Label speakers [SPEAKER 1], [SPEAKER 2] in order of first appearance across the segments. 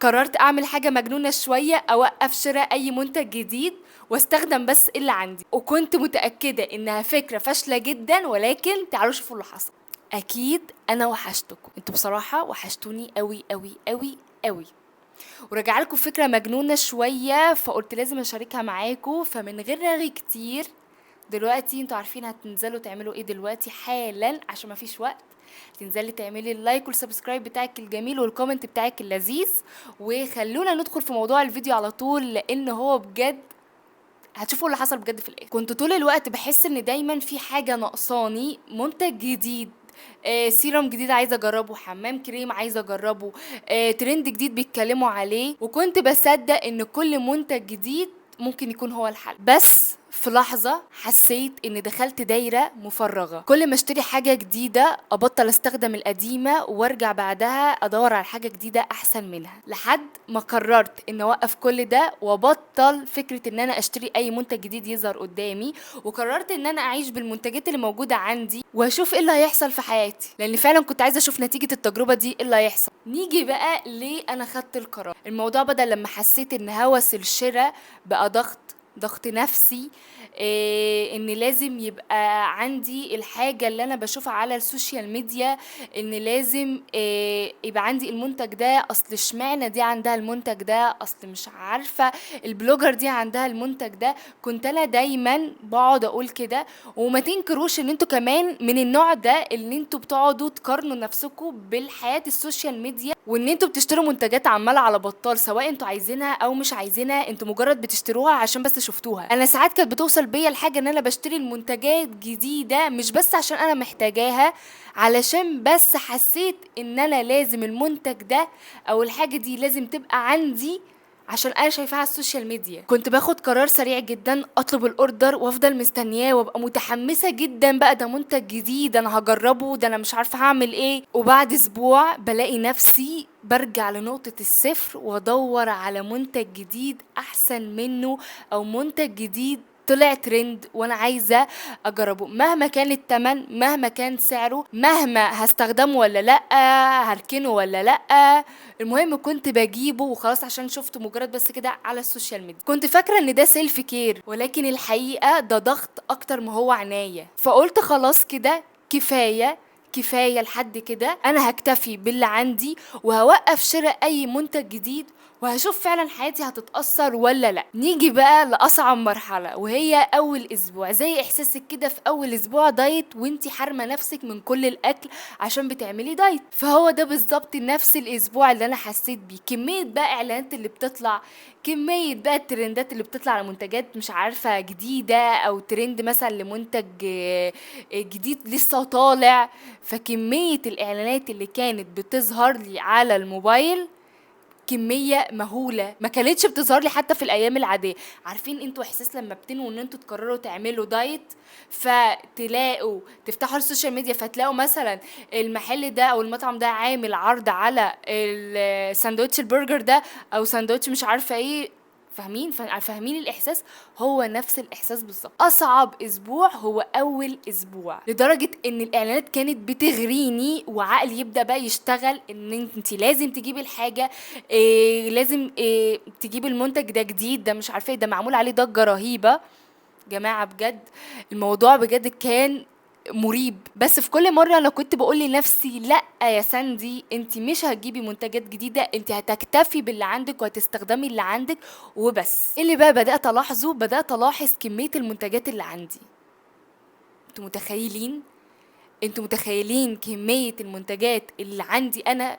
[SPEAKER 1] قررت اعمل حاجة مجنونة شوية، اوقف شراء اي منتج جديد واستخدم بس اللي عندي، وكنت متأكدة انها فكرة فاشلة جدا، ولكن تعالوا شوفوا اللي حصل. اكيد انا وحشتكم، انتوا بصراحة وحشتوني قوي قوي قوي قوي، وراجع لكم فكرة مجنونة شوية فقلت لازم اشاركها معاكم. فمن غير رغي كتير، دلوقتي انتوا عارفين هتنزلوا تعملوا ايه دلوقتي حالا عشان مفيش وقت. تنزلي تعملي اللايك والسبسكرايب بتاعك الجميل والكومنت بتاعك اللذيذ، وخلونا ندخل في موضوع الفيديو على طول، لان هو بجد هتشوفوا اللي حصل بجد في الاخر. كنت طول الوقت بحس ان دايما في حاجة ناقصاني، منتج جديد، سيرم جديد عايزه اجربه، حمام كريم عايزه اجربه، ترند جديد بيتكلموا عليه، وكنت بصدق ان كل منتج جديد ممكن يكون هو الحل. بس في لحظة حسيت ان دخلت دايرة مفرغة، كل ما اشتري حاجة جديدة ابطل استخدم القديمة وارجع بعدها ادور على حاجة جديدة احسن منها، لحد ما قررت ان اوقف كل ده وابطل فكرة ان انا اشتري اي منتج جديد يظهر قدامي، وقررت ان انا اعيش بالمنتجات اللي موجودة عندي واشوف ايه اللي هيحصل في حياتي، لان فعلا كنت عايزة اشوف نتيجة التجربة دي ايه اللي هيحصل. نيجي بقى ليه انا خدت القرار. الموضوع بدأ لما حسيت ان هوس الشراء بقى ضغط نفسي، ان لازم يبقى عندي الحاجة اللي انا بشوفها على السوشيال ميديا، ان لازم يبقى عندي المنتج ده، اصل اشمعنى دي عندها المنتج ده، اصل مش عارفة البلوجر دي عندها المنتج ده. كنت انا دايما بقعد اقول كده. وما تنكروش ان انتوا كمان من النوع ده، اللي انتوا بتقعدوا تقارنوا نفسكم بالحياة السوشيال ميديا، وان انتوا بتشتروا منتجات عمالة على بطال، سواء انتوا عايزينها او مش عايزينها، انتوا مجرد بتشتروها عشان بس شفتوها. انا ساعات كانت بتوصل بيا الحاجة ان انا بشتري المنتجات جديدة مش بس عشان انا محتاجاها، علشان بس حسيت ان انا لازم المنتج ده او الحاجة دي لازم تبقى عندي عشان انا شايفاها على السوشيال ميديا. كنت باخد قرار سريع جدا، اطلب الاوردر وافضل مستنياه وابقى متحمسه جدا، بقى ده منتج جديد انا هجربه، ده انا مش عارفه هعمل ايه، وبعد اسبوع بلاقي نفسي برجع لنقطه الصفر وادور على منتج جديد احسن منه، او منتج جديد طلع ترند وانا عايزه اجربه، مهما كان التمن، مهما كان سعره، مهما هستخدمه ولا لا، هركنه ولا لا، المهم كنت بجيبه وخلاص عشان شفته مجرد بس كده على السوشيال ميديا. كنت فاكره ان ده سيلف كير، ولكن الحقيقه ده ضغط اكتر ما هو عناية. فقلت خلاص كده كفايه لحد كده، انا هكتفي باللي عندي وهوقف شراء اي منتج جديد، وهشوف فعلا حياتي هتتأثر ولا لا. نيجي بقى لأصعب مرحلة، وهي أول أسبوع. زي إحساسك كده في أول أسبوع دايت وانتي حارمة نفسك من كل الأكل عشان بتعملي دايت، فهو ده بالظبط نفس الأسبوع اللي أنا حسيت بيه. كمية بقى إعلانات اللي بتطلع، كمية بقى الترندات اللي بتطلع على منتجات مش عارفة جديدة، أو ترند مثلا لمنتج جديد لسه طالع، فكمية الإعلانات اللي كانت بتظهر لي على الموبايل كمية مهولة ما كانتش بتظهر لي حتى في الايام العادية. عارفين انتوا احساس لما بتنوا ان انتوا تقرروا تعملوا دايت، فتلاقوا تفتحوا السوشيال ميديا فتلاقوا مثلا المحل ده او المطعم ده عامل عرض على الساندوتش البرجر ده، او ساندوتش مش عارفة ايه. فاهمين الاحساس؟ هو نفس الاحساس بالظبط. اصعب اسبوع هو اول اسبوع، لدرجه ان الاعلانات كانت بتغريني وعقلي يبدا بقى يشتغل ان انت لازم تجيبي الحاجه، لازم تجيبي المنتج ده جديد، ده مش عارفه ده معمول عليه ضجه رهيبه. جماعه بجد الموضوع بجد كان مريب. بس في كل مرة انا كنت بقول لنفسي لا يا ساندي، انت مش هتجيبي منتجات جديدة، انت هتكتفي باللي عندك وهتستخدمي اللي عندك وبس. اللي بقى بدأت الاحظه، بدأت الاحظ كمية المنتجات اللي عندي. انتوا متخيلين؟ انتوا متخيلين كمية المنتجات اللي عندي انا؟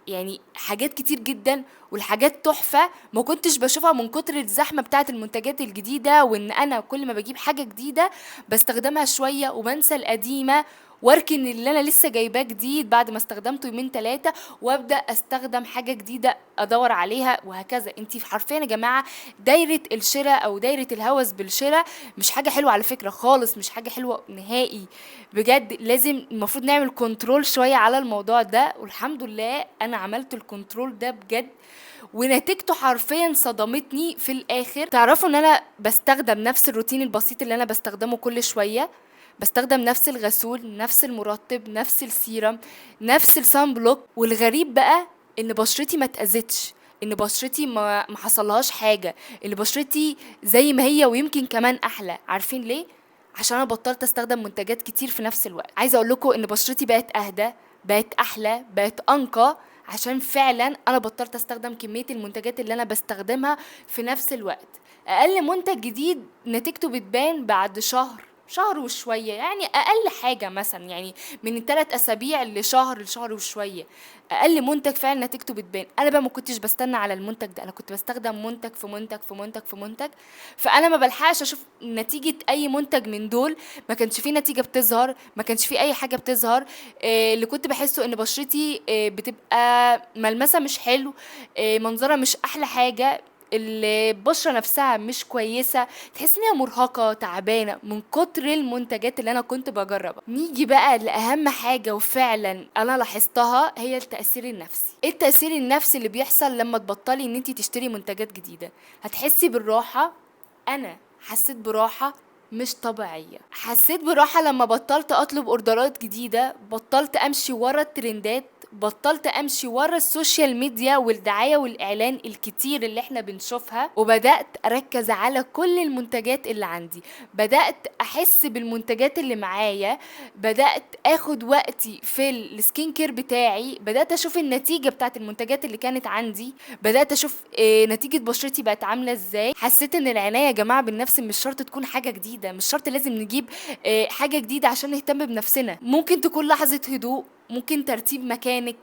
[SPEAKER 1] يعني حاجات كتير جدا، والحاجات تحفة ما كنتش بشوفها من كتر الزحمة بتاعة المنتجات الجديدة، وان انا كل ما بجيب حاجة جديدة بستخدمها شوية وبنسى القديمة، واركن اللي انا لسه جايباه جديد بعد ما استخدمته يومين تلاتة، وابدا استخدم حاجة جديدة ادور عليها، وهكذا. انتي حرفيا يا جماعة دايرة الشراء او دايرة الهوس بالشراء مش حاجة حلوة على فكرة خالص، مش حاجة حلوة نهائي. بجد لازم المفروض نعمل كنترول شوية على الموضوع ده، والحمد لله انا عملت الكنترول ده بجد، ونتيجته حرفيا صدمتني في الاخر. تعرفوا ان انا بستخدم نفس الروتين البسيط اللي انا بستخدمه كل شوية، بستخدم نفس الغسول، نفس المرطب، نفس السيرم، نفس السان بلوك. والغريب بقى ان بشرتي ما اتأذتش، ان بشرتي ما حصلهاش حاجة، ان بشرتي زي ما هي ويمكن كمان احلى. عارفين ليه؟ عشان انا بطلت استخدم منتجات كتير في نفس الوقت. عايزه اقول لكم ان بشرتي بقت اهدى، بقت احلى، بقت انقى، عشان فعلا انا بطلت استخدم كميه المنتجات اللي انا بستخدمها في نفس الوقت. اقل منتج جديد نتيجته بتبان بعد شهر وشوية، يعني أقل حاجة مثلا يعني من 3 أسابيع لشهر وشوية. أقل منتج فعلا نتيجته بتبان. أنا بقى ما كنتش بستنى على المنتج ده، أنا كنت بستخدم منتج في منتج في منتج في منتج، فأنا ما بلحقش أشوف نتيجة أي منتج من دول. ما كانش فيه نتيجة بتظهر، ما كانش فيه أي حاجة بتظهر. اللي كنت بحسه إن بشرتي بتبقى ملمسها مش حلو، منظرها مش أحلى حاجة، البشرة نفسها مش كويسة، تحس ان هي مرهقة تعبانة من كتر المنتجات اللي انا كنت بجربها. نيجي بقى لأهم حاجة وفعلا انا لاحظتها، هي التأثير النفسي. ايه التأثير النفسي اللي بيحصل لما تبطلي ان انتي تشتري منتجات جديدة؟ هتحسي بالراحة. انا حسيت براحة مش طبيعية. حسيت براحة لما بطلت اطلب اوردرات جديدة، بطلت امشي ورا الترندات، بطلت امشي ورا السوشيال ميديا والدعاية والاعلان الكتير اللي احنا بنشوفها، وبدأت اركز على كل المنتجات اللي عندي. بدأت احس بالمنتجات اللي معايا، بدأت اخد وقتي في السكين كير بتاعي، بدأت اشوف النتيجة بتاعت المنتجات اللي كانت عندي، بدأت اشوف نتيجة بشرتي بقت عاملة ازاي. حسيت ان العناية يا جماعة بالنفس مش شرط تكون حاجة جديدة، مش شرط لازم نجيب حاجة جديدة عشان نهتم بنفسنا. ممكن تكون لحظة هدوء، ممكن ترتيب مكانك،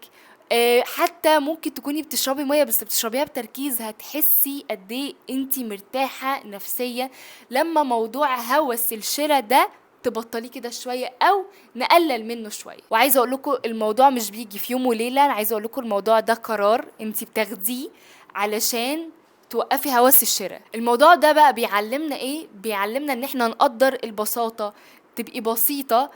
[SPEAKER 1] حتى ممكن تكوني بتشربي ميه بس بتشربيها بتركيز. هتحسي قد ايه انتي مرتاحه نفسيا لما موضوع هوس الشراء ده تبطليه كده شويه او نقلل منه شويه. وعايزه اقول لكم الموضوع مش بيجي في يوم وليله، انا عايزه اقول لكم الموضوع ده قرار انتي بتاخديه علشان توقفي هوس الشراء. الموضوع ده بقى بيعلمنا ايه؟ بيعلمنا ان احنا نقدر البساطه، تبقي بسيطه.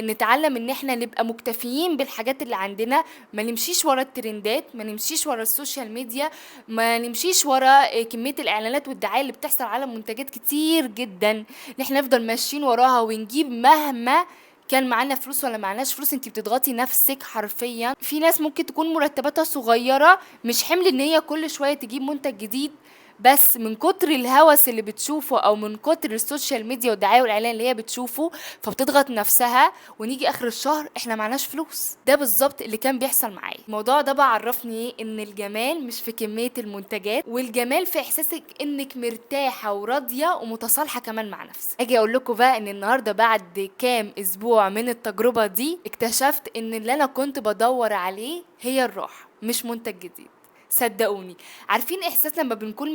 [SPEAKER 1] نتعلم ان احنا نبقى مكتفيين بالحاجات اللي عندنا، ما نمشيش ورا الترندات، ما نمشيش ورا السوشيال ميديا، ما نمشيش ورا كمية الاعلانات والدعاية اللي بتحصل على منتجات كتير جدا، ان احنا نفضل ماشيين وراها ونجيب مهما كان معانا فلوس ولا معناش فلوس. انتي بتضغطي نفسك حرفيا. في ناس ممكن تكون مرتباتها صغيرة، مش حمل ان هي كل شوية تجيب منتج جديد، بس من كتر الهوس اللي بتشوفه او من كتر السوشيال ميديا والدعايه والاعلان اللي هي بتشوفه، فبتضغط نفسها ونيجي اخر الشهر احنا معناش فلوس. ده بالظبط اللي كان بيحصل معايا. الموضوع ده بعرفني ايه؟ ان الجمال مش في كميه المنتجات، والجمال في احساسك انك مرتاحه وراضيه ومتصالحه كمان مع نفسك. اجي اقول لكم بقى ان النهارده بعد كام اسبوع من التجربه دي اكتشفت ان اللي انا كنت بدور عليه هي الراحه مش منتج جديد. صدقوني. عارفين احساس لما بنكون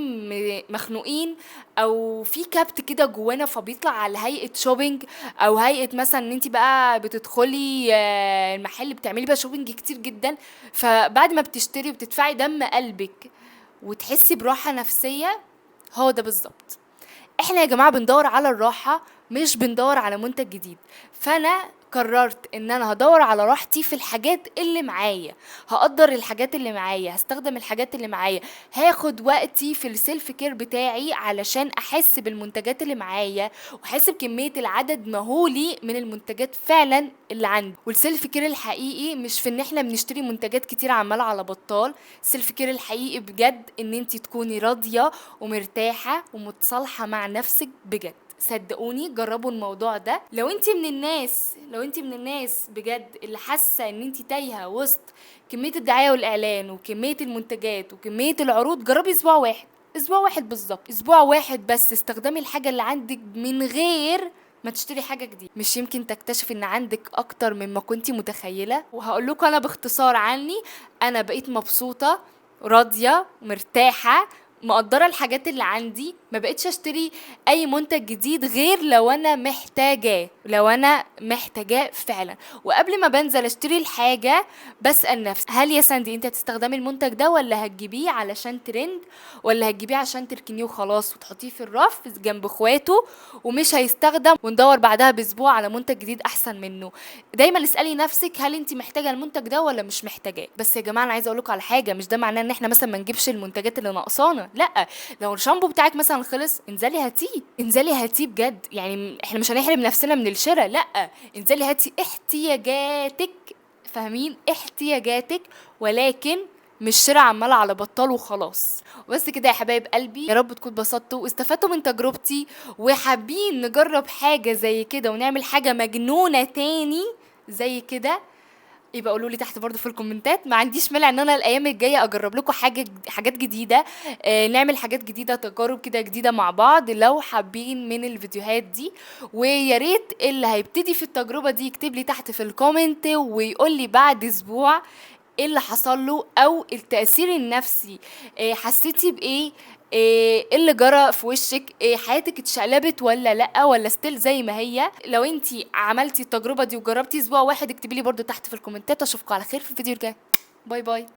[SPEAKER 1] مخنوقين او في كبت كده جوانا فبيطلع على هيئه شوبينج، او هيئه مثلا ان انت بقى بتدخلي المحل بتعملي بقى شوبينج كتير جدا، فبعد ما بتشتري وبتدفعي دم قلبك وتحسي براحه نفسيه. هو ده بالظبط. احنا يا جماعة بندور على الراحة مش بندور على منتج جديد. فانا قررت ان انا هدور على راحتي في الحاجات اللي معايا، هقدر الحاجات اللي معايا، هستخدم الحاجات اللي معايا، هاخد وقتي في السيلف كير بتاعي علشان احس بالمنتجات اللي معايا واحس بكمية العدد مهولي من المنتجات فعلا اللي عندي. والسيلف كير الحقيقي مش في ان احنا بنشتري منتجات كتير عمالة على بطال. السيلف كير الحقيقي بجد ان انت تكوني راضية ومرتاحة ومتصالحة مع نفسك بجد. صدقوني جربوا الموضوع ده. لو انت من الناس بجد اللي حاسه ان انت تايهه وسط كميه الدعايه والاعلان وكميه المنتجات وكميه العروض، جربي اسبوع واحد. اسبوع واحد بالظبط، اسبوع واحد بس استخدمي الحاجه اللي عندك من غير ما تشتري حاجه جديده. مش يمكن تكتشف ان عندك اكتر مما كنتي متخيله. وهقول لكم انا باختصار عني، انا بقيت مبسوطه، راضيه، مرتاحه، مقدرة الحاجات اللي عندي. ما بقتش اشتري اي منتج جديد غير لو انا محتاجاه فعلا. وقبل ما بنزل اشتري الحاجة بسأل نفسي، هل يا ساندي انت هتستخدمي المنتج ده ولا هتجيبيه علشان ترند، ولا هتجيبيه عشان تركنيه وخلاص وتحطيه في الرف جنب اخواته ومش هيستخدم وندور بعدها باسبوع على منتج جديد احسن منه. دايما اسألي نفسك هل انت محتاجة المنتج ده ولا مش محتاجاه. بس يا جماعة انا عايزة اقولكم على حاجة، مش ده معناه ان احنا مثلا ما نجيبش المنتجات اللي ناقصانا، لا. لو الشامبو بتاعك مثلا خلص انزلي هاتيه، انزلي هاتيه بجد. يعني احنا مش هنحرم نفسنا من الشراء، لا. انزلي هاتي احتياجاتك، فاهمين؟ احتياجاتك ولكن مش شراء عمال على بطال وخلاص. وبس كده يا حبايب قلبي، يا رب تكونوا اتبسطتوا واستفدتوا من تجربتي، وحابين نجرب حاجة زي كده ونعمل حاجة مجنونة تاني زي كده، يبقى قولوا لي تحت برضو في الكومنتات. ما عنديش مانع ان انا الايام الجايه اجرب لكم حاجات جديده، نعمل حاجات جديده، تجارب كده جديده مع بعض لو حابين من الفيديوهات دي. ويا ريت اللي هيبتدي في التجربه دي يكتب لي تحت في الكومنت ويقول لي بعد اسبوع ايه اللي حصل له، او التأثير النفسي، حسيتي بايه، ايه اللي جرى في وشك، حياتك اتشقلبت ولا لا، ولا ستيل زي ما هي. لو انتي عملتي التجربة دي وجربتي اسبوع واحد اكتبي لي برضو تحت في الكومنتات. اشوفكم على خير في الفيديو الجاي. باي باي.